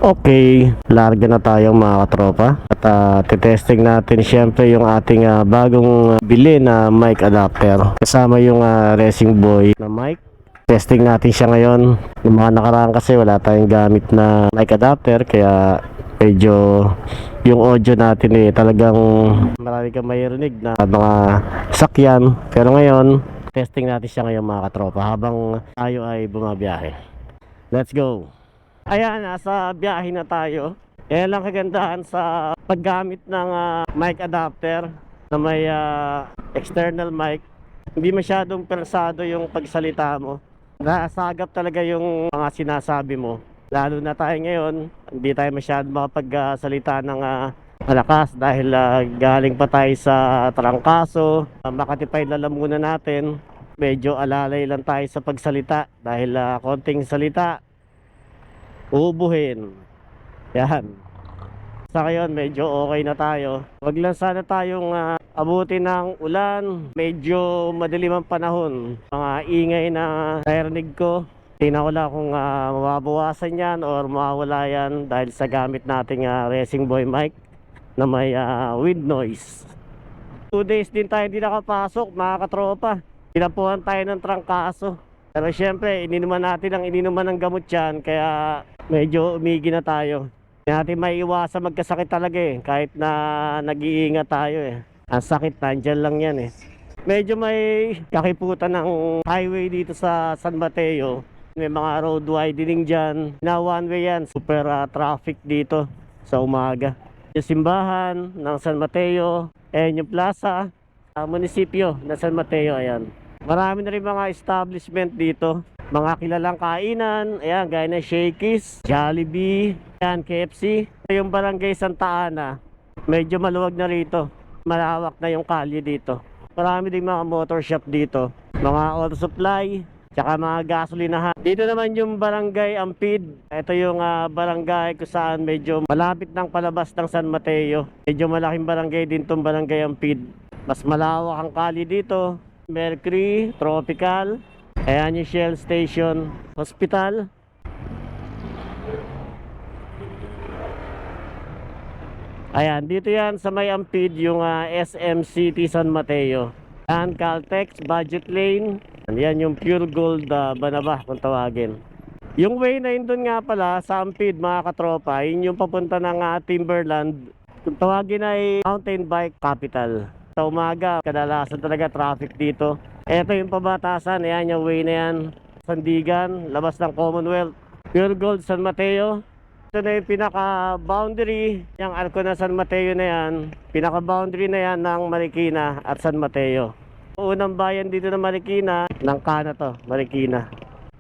Okay, larga na tayo mga katropa. At titesting natin syempre yung ating bagong bili na mic adapter. Kasama yung Racing Boy na mic. Testing natin siya ngayon. Yung mga nakaraan kasi wala tayong gamit na mic adapter. Kaya medyo yung audio natin talagang marami kang mayronig na mga sakyan. Pero ngayon, testing natin siya ngayon mga katropa habang tayo ay bumabiyahe. Let's go! Ayan, nasa biyahe na tayo. Yan lang kagandahan sa paggamit ng mic adapter na may external mic. Hindi masyadong persado yung pagsalita mo. Nasagap talaga yung mga sinasabi mo. Lalo na tayo ngayon, hindi tayo masyadong makapagsalita ng malakas dahil galing pa tayo sa trangkaso. Makatipay lalamunan natin. Medyo alalay lang tayo sa pagsalita dahil konting salita ubuhin. Yan. Sa ngayon medyo okay na tayo. Wag lang sana tayong abutin ng ulan. Medyo madilim ang panahon. Mga ingay na narinig ko, tingnan ko lang kung mababawasan yan or mawawala yan dahil sa gamit nating Racing Boy mic na may wind noise. 2 days din tayo hindi nakapasok mga katropa. Tinapuhan tayo ng trangkaso. Pero syempre ininuman natin ang ininuman ng gamot yan. Kaya medyo umigi na tayo. Hindi natin maiiwasan magkasakit talaga kahit na nag-iingat tayo Ang sakit nandyan lang yan Medyo may kakiputan ng highway dito sa San Mateo. May mga road widening dyan. Na one way yan. Super traffic dito sa umaga. Yung simbahan ng San Mateo. Ayan yung plaza munisipyo ng San Mateo. Ayan. Marami na rin mga establishment dito. Mga kilalang kainan, ayan, gaya ng Shakey's, Jollibee, ayan, KFC. Yung barangay Santa Ana, medyo maluwag na rito. Malawak na yung kalye dito. Marami din mga motor shop dito. Mga auto supply, tsaka mga gasolinahan. Dito naman yung barangay Ampid. Ito yung barangay kung saan medyo malapit ng palabas ng San Mateo. Medyo malaking barangay din tong barangay Ampid. Mas malawak ang kalye dito. Mercury, Tropical. Ayan yung Shell Station Hospital. Ayan, dito yan sa may Ampid yung SM City San Mateo. Ayan, Caltex, Budget Lane. Ayan yung Pure Gold Banaba kung tawagin. Yung way na yun dun nga pala sa Ampid mga katropa, yun yung papunta ng Timberland. Kung tawagin ay Mountain Bike Capital. Sa umaga, kadalasan talaga traffic dito. Ito yung pabatasan, ayan yung way na yan. Sandigan, labas ng Commonwealth. Pure Gold San Mateo. Ito na yung pinaka-boundary. Yung arko na San Mateo na yan. Pinaka-boundary na yan ng Marikina at San Mateo. Unang bayan dito ng Marikina, ng Kana to, Marikina.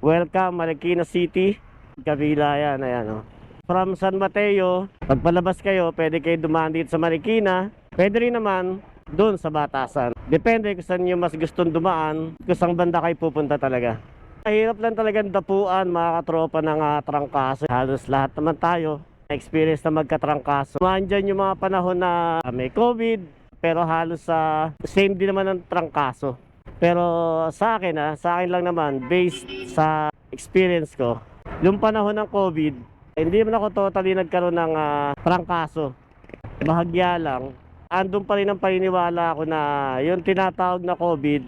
Welcome Marikina City. Kabila yan, ayan From San Mateo, pagpalabas kayo, pwede kayo dumaan dito sa Marikina. Pwede rin naman doon sa batasan. Depende kung saan nyo mas gustong dumaan, kung saan banda kayo pupunta talaga. Mahirap lang talagang dapuan mga katropa ng trangkaso. Halos lahat naman tayo experience na magkatrangkaso. Mandyan yung mga panahon na may COVID, pero halos same din naman ng trangkaso. Pero sa akin lang naman, based sa experience ko, yung panahon ng COVID, hindi naman ako totally nagkaroon ng trangkaso. Bahagya lang. Andun pa rin ang paniniwala ko na yung tinatawag na COVID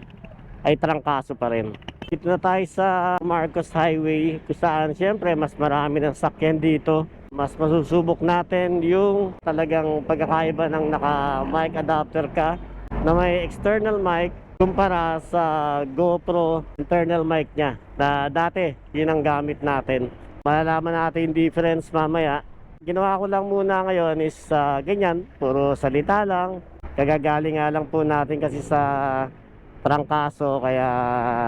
ay trangkaso pa rin. Dito na tayo sa Marcos Highway kung saan syempre mas marami ng sakyan dito. Mas masusubok natin yung talagang pagkakaiba ng naka-mic adapter ka na may external mic kumpara sa GoPro internal mic nya na dati yun ang gamit natin. Malalaman natin yung difference mamaya. Ginawa ko lang muna ngayon is ganyan, puro salita lang. Kagagaling nga lang po natin kasi sa trangkaso, kaya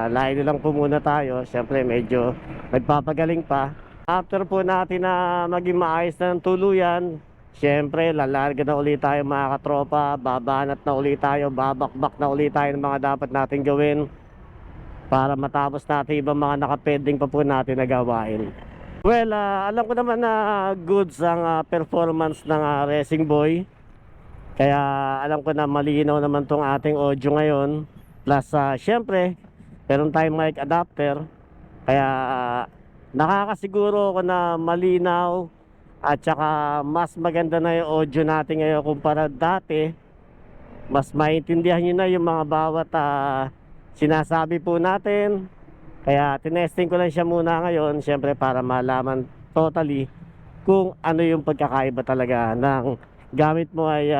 layo lang po muna tayo. Siyempre medyo nagpapagaling pa. After po natin na maging maayos na ng tuluyan, siyempre lalarga na ulit tayo mga katropa. Babanat na ulit tayo, babakbak na ulit tayo ng mga dapat natin gawin para matapos natin ibang mga nakapending pa po natin na gawain. Well, alam ko naman na goods ang performance ng Racing Boy. Kaya alam ko na malinaw naman tong ating audio ngayon. Plus, syempre, meron tayong mic adapter. Kaya nakakasiguro ko na malinaw At saka mas maganda na yung audio natin ngayon kumpara dati. Mas maintindihan nyo na yung mga bawat sinasabi po natin. Kaya tinesting ko lang siya muna ngayon, syempre para malaman totally kung ano yung pagkakaiba talaga ng gamit mo ay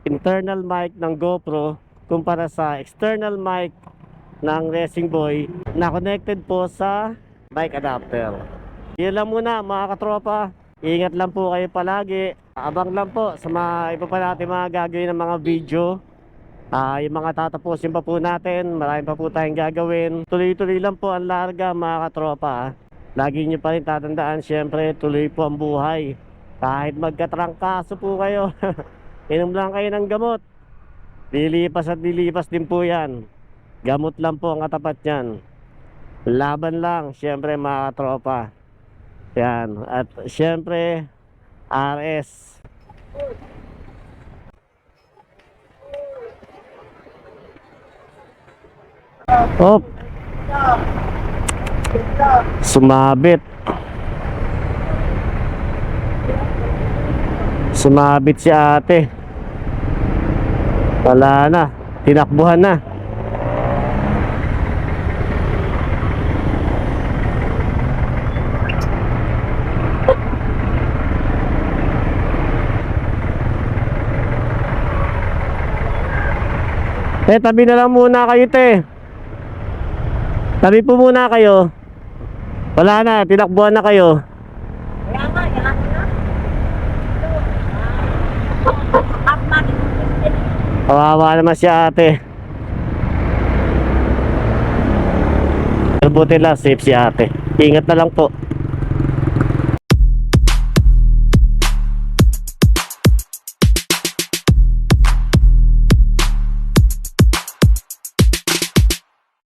internal mic ng GoPro kumpara sa external mic ng Racing Boy na connected po sa mic adapter. Yun lang muna mga katropa. Ingat lang po kayo palagi. Abang lang po sa mga iba pa natin mga gagawin ng mga video. Yung mga tatapusin pa po natin, marami pa po tayong gagawin. Tuloy-tuloy lang po ang larga mga katropa. Lagi nyo pa rin tatandaan, syempre tuloy po ang buhay. Kahit magkatrangkaso po kayo, inom lang kayo ng gamot. Lilipas at lilipas din po yan. Gamot lang po ang katapat yan. Laban lang, syempre mga katropa. Yan, at syempre RS. Oh, sumabit. Sumabit si ate. Wala na, tinakbuhan na. Tabi na lang muna kayo, te. Tabi po muna kayo. Wala na, tinakbuhan na kayo. Kaya nga, yan na. Kawawa naman si ate. Buti lang, safe si ate. Ingat na lang po.